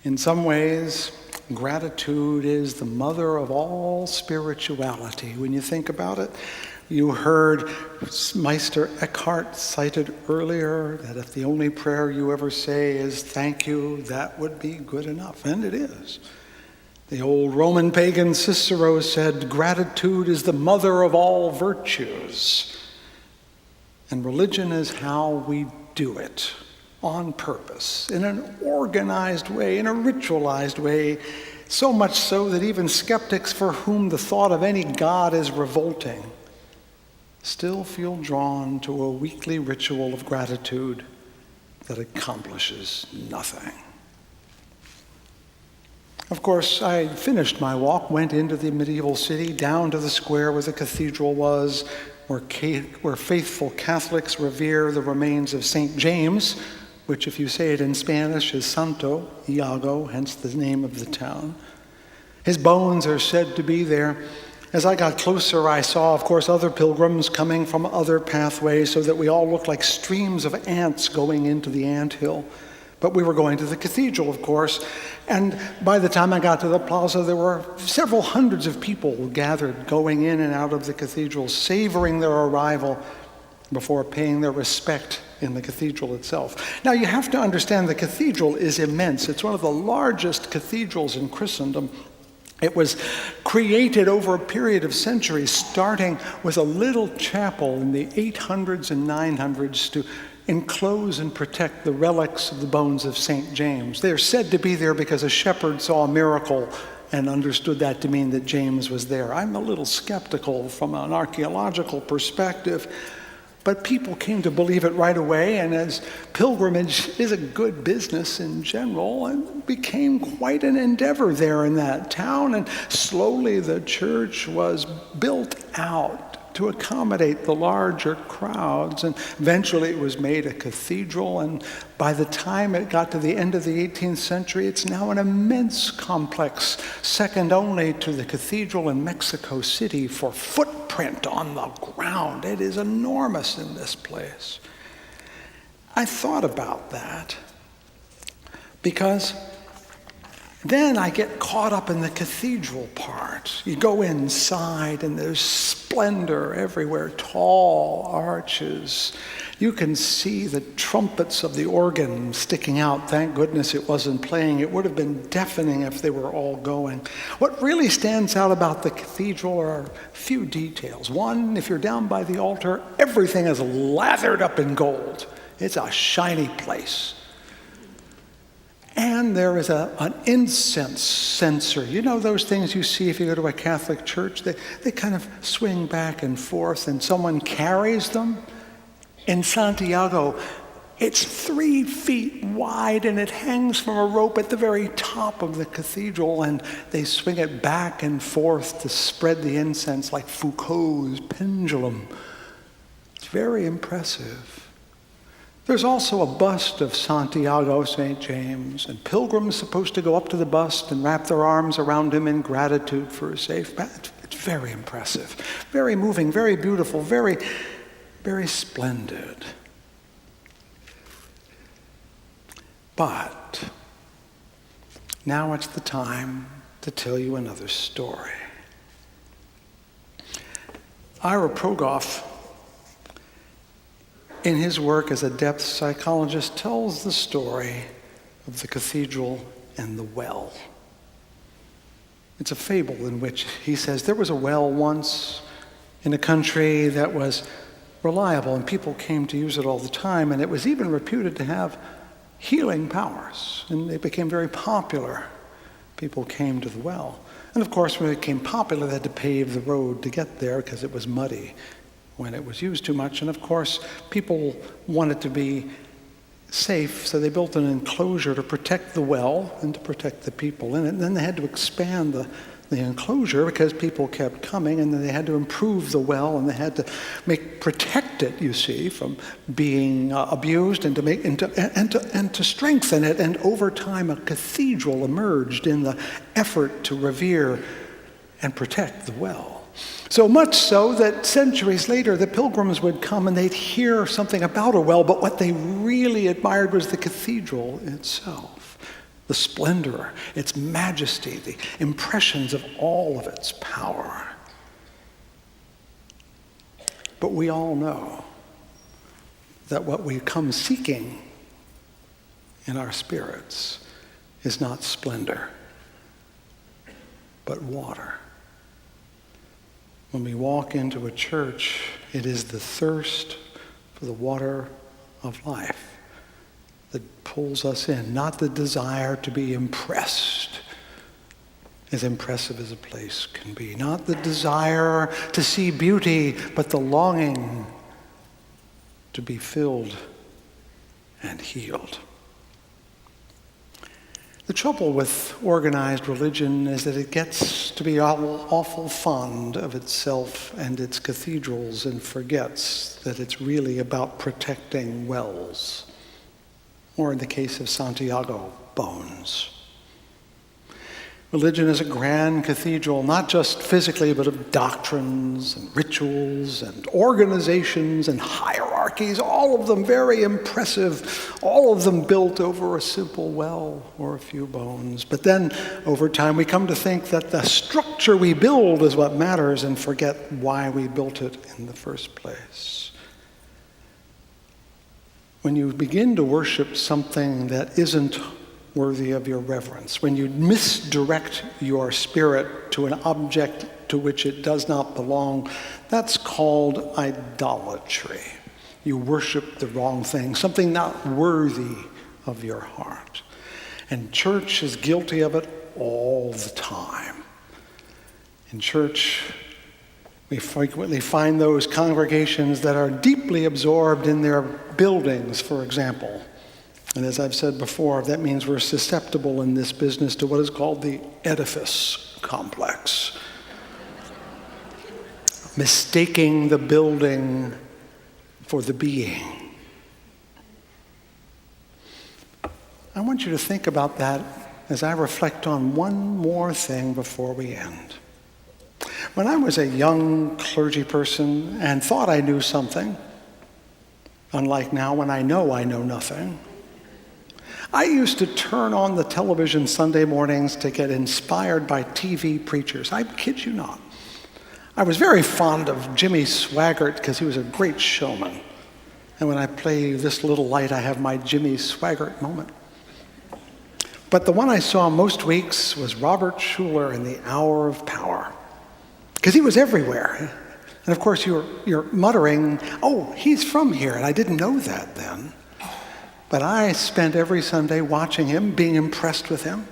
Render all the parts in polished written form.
In some ways, gratitude is the mother of all spirituality. When you think about it, you heard Meister Eckhart cited earlier that if the only prayer you ever say is thank you, that would be good enough, and it is. The old Roman pagan Cicero said, gratitude is the mother of all virtues. And religion is how we do it, on purpose, in an organized way, in a ritualized way, so much so that even skeptics for whom the thought of any God is revolting still feel drawn to a weekly ritual of gratitude that accomplishes nothing. Of course, I finished my walk, went into the medieval city, down to the square where the cathedral was, where faithful Catholics revere the remains of St. James, which if you say it in Spanish is Santo Iago, hence the name of the town. His bones are said to be there. As I got closer, I saw, of course, other pilgrims coming from other pathways so that we all looked like streams of ants going into the anthill. But we were going to the cathedral, of course, and by the time I got to the plaza, there were several hundreds of people gathered going in and out of the cathedral, savoring their arrival before paying their respect in the cathedral itself. Now, you have to understand the cathedral is immense. It's one of the largest cathedrals in Christendom. It was created over a period of centuries, starting with a little chapel in the 800s and 900s to enclose and protect the relics of the bones of St. James. They are said to be there because a shepherd saw a miracle and understood that to mean that James was there. I'm a little skeptical from an archaeological perspective, but people came to believe it right away, and as pilgrimage is a good business in general, it became quite an endeavor there in that town, and slowly the church was built out to accommodate the larger crowds, and eventually it was made a cathedral, and by the time it got to the end of the 18th century, it's now an immense complex, second only to the cathedral in Mexico City for footprint on the ground. It is enormous in this place. I thought about that because then I get caught up in the cathedral part. You go inside and there's splendor everywhere, tall arches. You can see the trumpets of the organ sticking out. Thank goodness it wasn't playing. It would have been deafening if they were all going. What really stands out about the cathedral are a few details. One, if you're down by the altar, everything is lathered up in gold. It's a shiny place. And there is an incense censer. You know those things you see if you go to a Catholic church? They kind of swing back and forth and someone carries them. In Santiago, it's 3 feet wide and it hangs from a rope at the very top of the cathedral, and they swing it back and forth to spread the incense like Foucault's pendulum. It's very impressive. There's also a bust of Santiago, St. James, and pilgrims supposed to go up to the bust and wrap their arms around him in gratitude for a safe path. It's very impressive, very moving, very beautiful, very, very splendid. But now it's the time to tell you another story. Ira Progoff, in his work as a depth psychologist, tells the story of the cathedral and the well. It's a fable in which he says there was a well once in a country that was reliable and people came to use it all the time, and it was even reputed to have healing powers, and it became very popular. People came to the well. And of course, when it became popular, they had to pave the road to get there because it was muddy when it was used too much. And of course, people wanted to be safe, so they built an enclosure to protect the well and to protect the people in it. And then they had to expand the enclosure because people kept coming, and then they had to improve the well, and they had to protect it, you see, from being abused, and to strengthen it. And over time, a cathedral emerged in the effort to revere and protect the well. So much so that centuries later, the pilgrims would come and they'd hear something about a well, but what they really admired was the cathedral itself. the splendor, its majesty, the impressions of all of its power. But we all know that what we come seeking in our spirits is not splendor, but water. When we walk into a church, it is the thirst for the water of life that pulls us in, not the desire to be impressed, as impressive as a place can be, not the desire to see beauty, but the longing to be filled and healed. The trouble with organized religion is that it gets to be awful fond of itself and its cathedrals and forgets that it's really about protecting wells, or in the case of Santiago, bones. Religion is a grand cathedral, not just physically, but of doctrines and rituals and organizations and hierarchies, all of them very impressive, all of them built over a simple well or a few bones. But then, over time, we come to think that the structure we build is what matters and forget why we built it in the first place. When you begin to worship something that isn't worthy of your reverence, when you misdirect your spirit to an object to which it does not belong, that's called idolatry. You worship the wrong thing, something not worthy of your heart. And church is guilty of it all the time. In church, we frequently find those congregations that are deeply absorbed in their buildings, for example. And as I've said before, that means we're susceptible in this business to what is called the edifice complex. Mistaking the building for the being. I want you to think about that as I reflect on one more thing before we end. When I was a young clergy person and thought I knew something, unlike now when I know nothing, I used to turn on the television Sunday mornings to get inspired by TV preachers. I kid you not. I was very fond of Jimmy Swaggart because he was a great showman. And when I play This Little Light, I have my Jimmy Swaggart moment. But the one I saw most weeks was Robert Schuller in The Hour of Power, because he was everywhere. And of course, you're muttering, "Oh, he's from here," and I didn't know that then. But I spent every Sunday watching him, being impressed with him,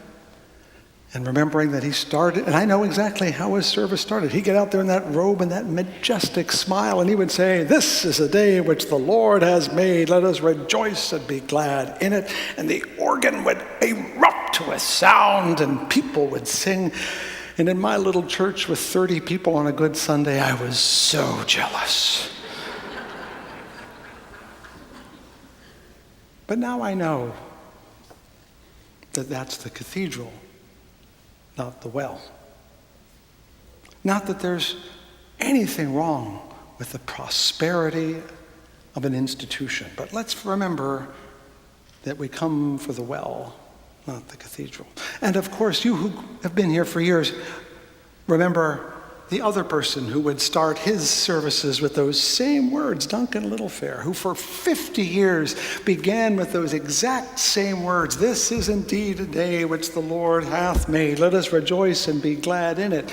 and remembering that he started, and I know exactly how his service started. He'd get out there in that robe and that majestic smile, and he would say, "This is a day which the Lord has made. Let us rejoice and be glad in it." And the organ would erupt to a sound, and people would sing. And in my little church with 30 people on a good Sunday, I was so jealous. But now I know that that's the cathedral, not the well. Not that there's anything wrong with the prosperity of an institution, but let's remember that we come for the well, not the cathedral. And of course, you who have been here for years, remember the other person who would start his services with those same words, Duncan Littlefair, who for 50 years began with those exact same words. "This is indeed a day which the Lord hath made. Let us rejoice and be glad in it."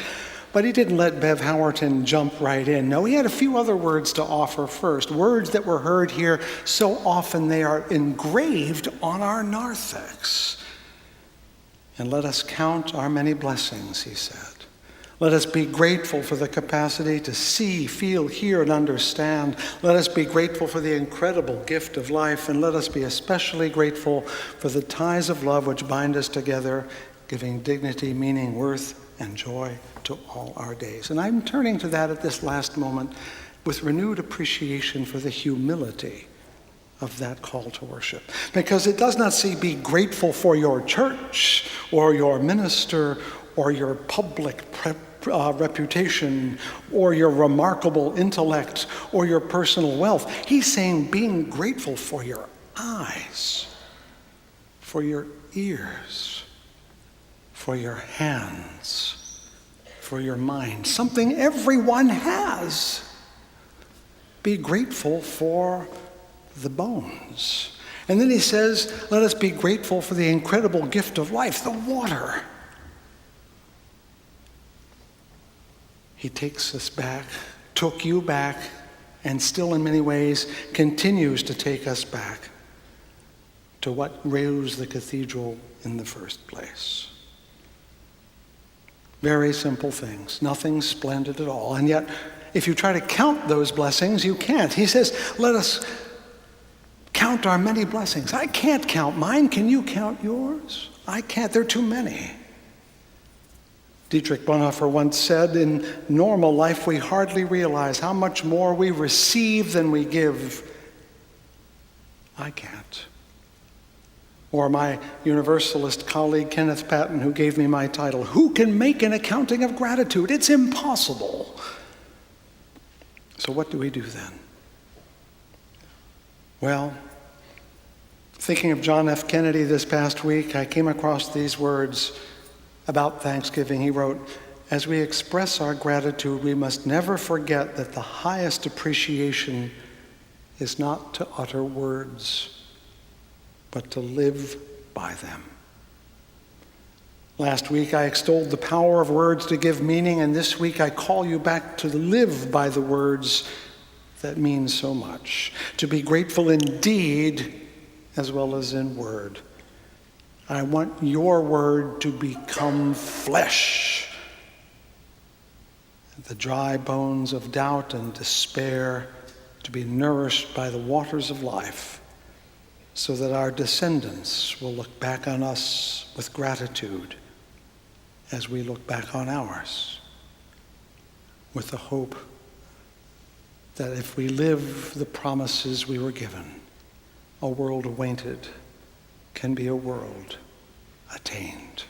But he didn't let Bev Howerton jump right in. No, he had a few other words to offer first, words that were heard here so often they are engraved on our narthex. "And let us count our many blessings," he said. Let us be grateful for the capacity to see, feel, hear, and understand. Let us be grateful for the incredible gift of life, and let us be especially grateful for the ties of love which bind us together, giving dignity, meaning, worth, and joy to all our days. And I'm turning to that at this last moment with renewed appreciation for the humility of that call to worship. Because it does not say be grateful for your church or your minister or your public reputation or your remarkable intellect or your personal wealth. He's saying being grateful for your eyes, for your ears, for your hands, for your mind, something everyone has. Be grateful for the bones. And then he says, let us be grateful for the incredible gift of life, the water. He takes us back, took you back, and still in many ways continues to take us back to what rose the cathedral in the first place. Very simple things, nothing splendid at all. And yet, if you try to count those blessings, you can't. He says, let us count our many blessings. I can't count mine. Can you count yours? I can't. There are too many. Dietrich Bonhoeffer once said, in normal life, we hardly realize how much more we receive than we give. I can't. Or my Universalist colleague, Kenneth Patton, who gave me my title, who can make an accounting of gratitude? It's impossible. So what do we do then? Well, thinking of John F. Kennedy this past week, I came across these words about Thanksgiving. He wrote, as we express our gratitude, we must never forget that the highest appreciation is not to utter words, but to live by them. Last week I extolled the power of words to give meaning, and this week I call you back to live by the words that mean so much, to be grateful in deed as well as in word. I want your word to become flesh. The dry bones of doubt and despair to be nourished by the waters of life, so that our descendants will look back on us with gratitude as we look back on ours, with the hope that if we live the promises we were given, a world acquainted can be a world attained.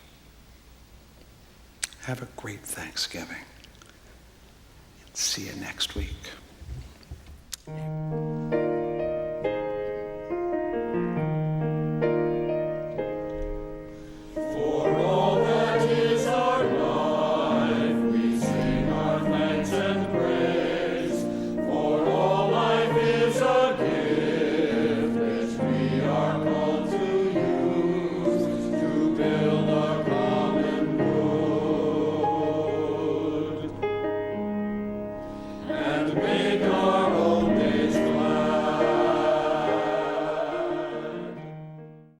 Have a great Thanksgiving. See you next week.